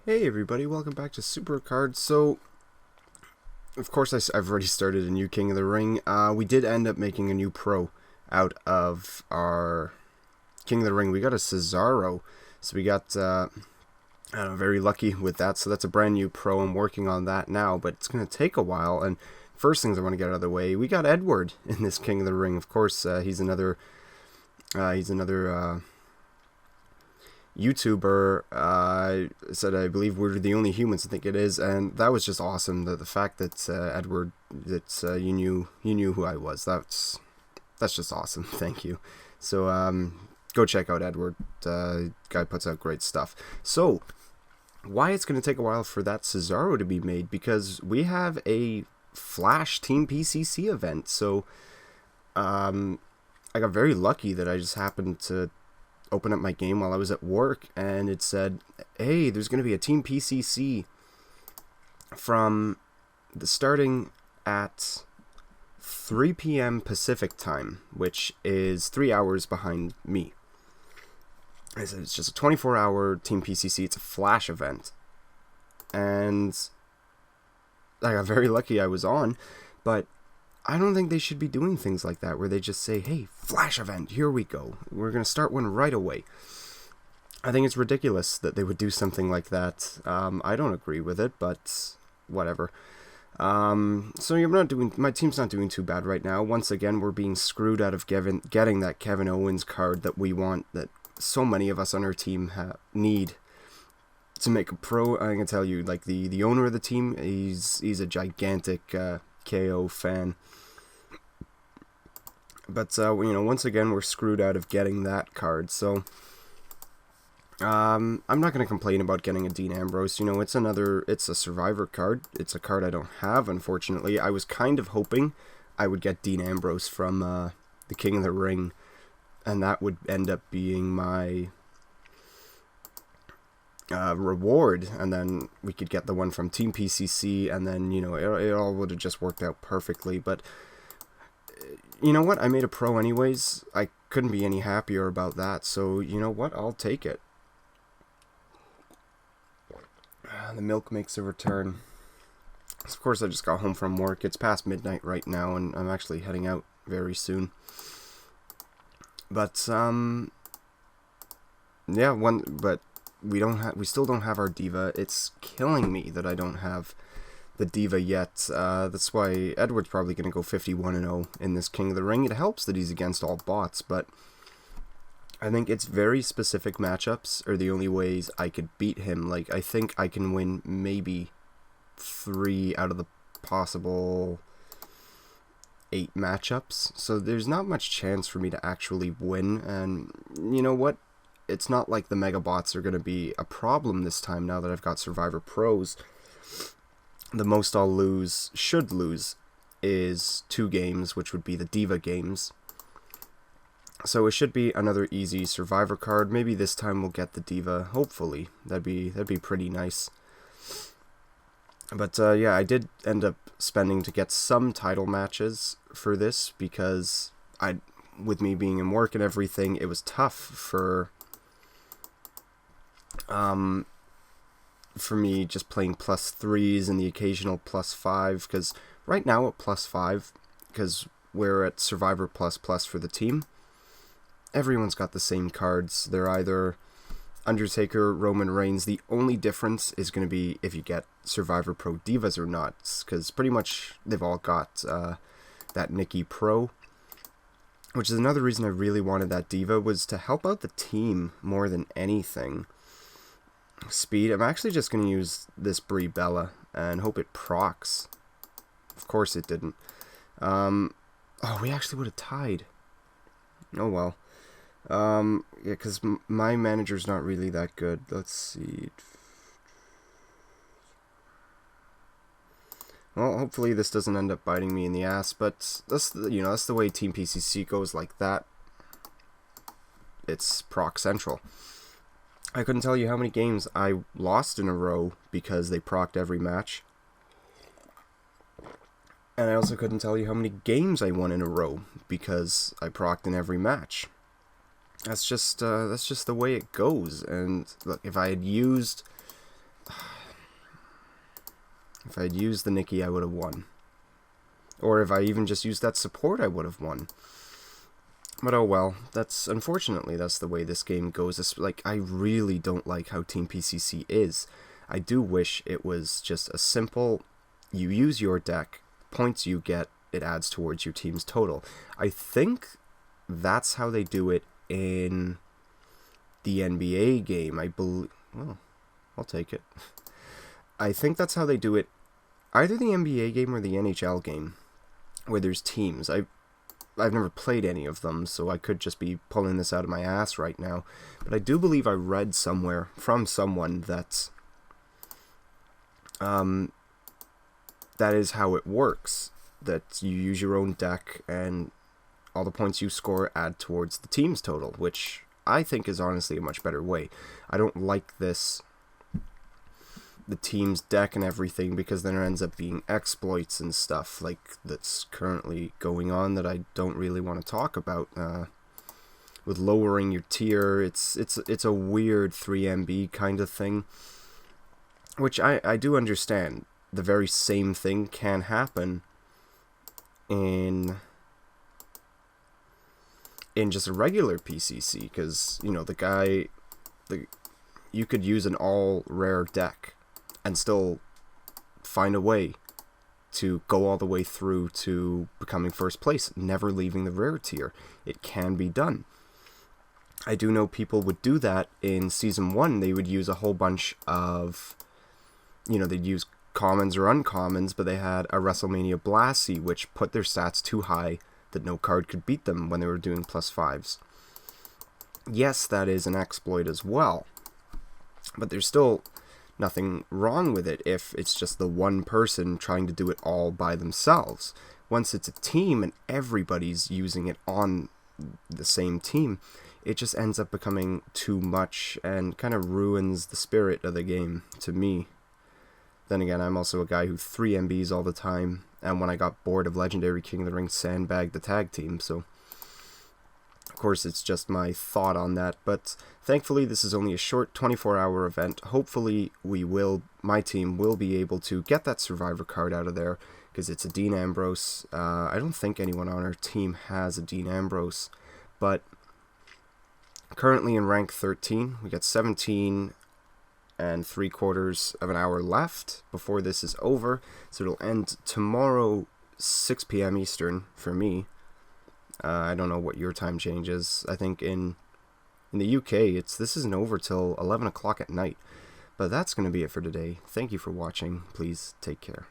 Hey everybody, welcome back to Supercard. So, of course I've already started a new King of the Ring. We did end up making a new pro out of our King of the Ring. We got a Cesaro, so we got, I don't know, very lucky with that. So that's a brand new pro. I'm working on that now, but it's going to take a while. And first things I want to get out of the way, we got Edward in this King of the Ring. Of course, he's another YouTuber said, I believe we're the only humans, I think it is, and that was just awesome. The fact that Edward, that you knew who I was. That's just awesome. Thank you. So go check out Edward. Guy puts out great stuff. So why it's going to take a while for that Cesaro to be made, because we have a Flash Team PCC event. So I got very lucky that I just happened to open up my game while I was at work, and it said, hey, there's going to be a Team PCC from starting at 3 p.m. Pacific time, which is 3 hours behind me. I said it's just a 24-hour Team PCC. It's a Flash event, and I got very lucky I was on, but I don't think they should be doing things like that, where they just say, hey, Flash event, here we go. We're going to start one right away. I think it's ridiculous that they would do something like that. I don't agree with it, but whatever. So my team's not doing too bad right now. Once again, we're being screwed out of getting that Kevin Owens card that we want, that so many of us on our team need to make a pro. I can tell you, like, the owner of the team, he's a gigantic KO fan. But once again, we're screwed out of getting that card. So I'm not going to complain about getting a Dean Ambrose. It's a Survivor card. It's a card I don't have, unfortunately. I was kind of hoping I would get Dean Ambrose from the King of the Ring, and that would end up being my reward, and then we could get the one from Team PCC, and then it all would have just worked out perfectly. But you know what, I made a pro anyways. I couldn't be any happier about that, so you know what, I'll take it. The milk makes a return. Of course, I just got home from work. It's past midnight right now, and I'm actually heading out very soon. But we still don't have our diva. It's killing me that I don't have the diva yet. That's why Edward's probably going to go 51-0 in this King of the Ring. It helps that he's against all bots, but I think it's very specific matchups are the only ways I could beat him. Like, I think I can win maybe 3 out of the possible 8 matchups. So there's not much chance for me to actually win. And you know what? It's not like the mega bots are going to be a problem this time now that I've got Survivor Pros. The most I'll should lose, is 2 games, which would be the Diva games. So it should be another easy Survivor card. Maybe this time we'll get the Diva. Hopefully, that'd be pretty nice. But yeah, I did end up spending to get some title matches for this, because with me being in work and everything, it was tough for me just playing +3s and the occasional +5, because right now at +5, because we're at Survivor plus for the team, everyone's got the same cards. They're either Undertaker, Roman Reigns. The only difference is going to be if you get Survivor Pro Divas or not, because pretty much they've all got that Nikki Pro, which is another reason I really wanted that Diva, was to help out the team more than anything. Speed. I'm actually just going to use this Brie Bella and hope it procs. Of course it didn't. Oh, we actually would have tied. Oh well. Yeah, because my manager's not really that good. Let's see. Well, hopefully this doesn't end up biting me in the ass, but that's the way Team PCC goes, like that. It's proc central. I couldn't tell you how many games I lost in a row because they procced every match. And I also couldn't tell you how many games I won in a row because I procced in every match. That's just the way it goes. And look, if I had used If I'd used the Nikki, I would have won. Or if I even just used that support, I would have won. But oh well, unfortunately, that's the way this game goes. Like, I really don't like how Team PCC is. I do wish it was just a simple, you use your deck, points you get, it adds towards your team's total. I think that's how they do it in the NBA game. I believe, well, I'll take it. I think that's how they do it, either the NBA game or the NHL game, where there's teams. I've never played any of them, so I could just be pulling this out of my ass right now. But I do believe I read somewhere from someone that that is how it works. That you use your own deck, and all the points you score add towards the team's total, which I think is honestly a much better way. I don't like this, the team's deck and everything, because then it ends up being exploits and stuff like that's currently going on that I don't really want to talk about. With lowering your tier, it's a weird 3MB kind of thing, which I do understand. The very same thing can happen in just a regular PCC, because, you know, you could use an all rare deck and still find a way to go all the way through to becoming first place, never leaving the rare tier. It can be done. I do know people would do that in Season 1. They would use a whole bunch of, you know, they'd use commons or uncommons, but they had a WrestleMania Blassie, which put their stats too high that no card could beat them when they were doing +5s. Yes, that is an exploit as well, but there's still nothing wrong with it if it's just the one person trying to do it all by themselves. Once it's a team and everybody's using it on the same team, it just ends up becoming too much and kind of ruins the spirit of the game to me. Then again, I'm also a guy who 3MBs all the time, and when I got bored of Legendary King of the Ring, sandbagged the tag team, so of course it's just my thought on that. But thankfully this is only a short 24-hour event. Hopefully my team will be able to get that Survivor card out of there, because it's a Dean Ambrose. I don't think anyone on our team has a Dean Ambrose, but currently in rank 13, we got 17 and 3/4 of an hour left before this is over, so it'll end tomorrow 6 p.m. Eastern for me. I don't know what your time change is. I think in the UK this isn't over till 11 o'clock at night. But that's going to be it for today. Thank you for watching. Please take care.